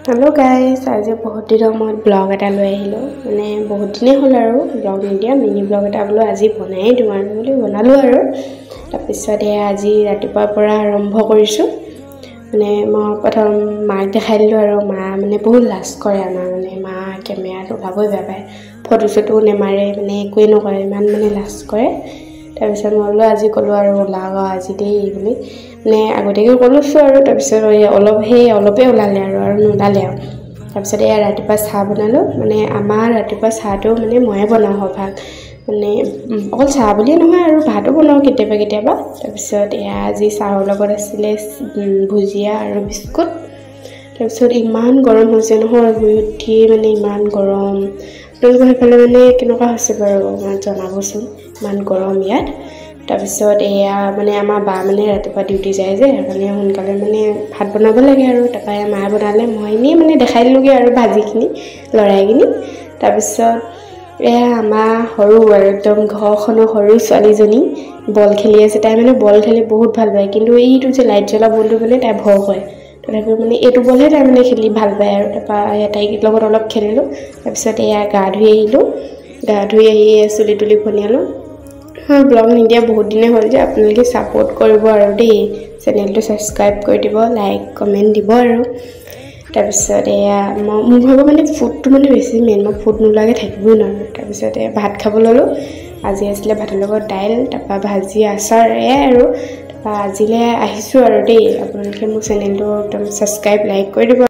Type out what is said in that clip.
hello guys, आज बहुत दिन मैं ब्लॉग एटा লৈ আহিলো মানে বহুত দিনে হল আৰু ব্লগ নিদিয়া মিনি ব্লগ এটা বলো আজি বনাই দিও আৰু বুলি বনালো আৰু তাৰ পিছতে আজি ৰাতিপুৱাৰ পৰা আৰম্ভ কৰিছো মানে মই প্ৰথম মাক দেখাই দিলো আৰু মা মানে বহুত লাজ কৰে আমাৰ মানে মা কেমেৰাটো লাবই বেয়া পায় ফটো ফটো নেমাৰে মানে একোই নকৰে ইমান মানে লাজ কৰে তাৰ পিছত মই বলো আজি কলো আৰু লাগ আজি দেই বুলি মানে আগতেকে কলছো আৰু তাৰ পিছত অলপে ওলালে আৰু নোলালে আৰু তাৰ পিছত এয়া ৰাতিপুৱা চাহ বনালো মানে আমাৰ ৰাতিপুৱা চাহটো মানে ময়ে বনাও ভাগ মানে অকল চাহ বুলি নহয় আৰু ভাতো বনাও কেতিয়াবা তাৰ পিছত এয়া আজি চাহৰ লগত আছিল ভুজিয়া আৰু বিস্কুট তাৰ পিছত ইমান গৰম হৈছে নহয় উঠি মানে ইমান গৰম আপোনালোকৰ হেফালে মানে কেনেকুৱা হৈছে বাৰু জনাবচোন ইমান গৰম ইয়াত তাৰ পিছত এয়া মানে আমাৰ বা মানে ৰাতিপুৱা ডিউটি যায় যে মানে সোনকালে মানে ভাত বনাব লাগে আৰু তাপাই মা বনালে মই নি মানে দেখাই দিলোগে আৰু ভাজিখিনি লৰাইখিনি তাৰ পিছত এয়া আমাৰ সৰু আৰু একদম ঘৰখনৰ সৰু ছোৱালীজনী বল খেলি আছে তাই মানে বল খেলি বহুত ভাল পায় কিন্তু এইটো যে লাইট জ্বলা বলটো মানে তাই ভয় কৰে তথাপিও মানে এইটো বলহে তাই মানে খেলি ভাল পায় আৰু তাপা তাইক লগত অলপ খেলিলো তাৰ পিছত এয়া গা ধুই আহিলো গা ধুই আহি চুলি তুলি ফনিয়ালো ব্লগ নিদিয়া বহুত দিনে হ'ল যে আপোনালোকে সাপোর্ট কৰিব আৰু দেই চেনেলটো সাবস্ক্ৰাইব কৰি দিব লাইক কমেন্ট দিব আৰু তাৰ পিছত এয়া মই ভাবো মানে ফুডটো মানে বেছি মেইন মই ফুড নোলাগে থাকিবই নোৱাৰো তাৰ পিছত ভাত খাব ললো আজি আছিল ভাতৰ লগত দাইল তাপা ভাজি আচাৰ আৰু তাপা আজিলে আহিছো আৰু দেই আপোনালোকে মোৰ চেনেলটো একদম সাবস্ক্ৰাইব লাইক কৰি দিব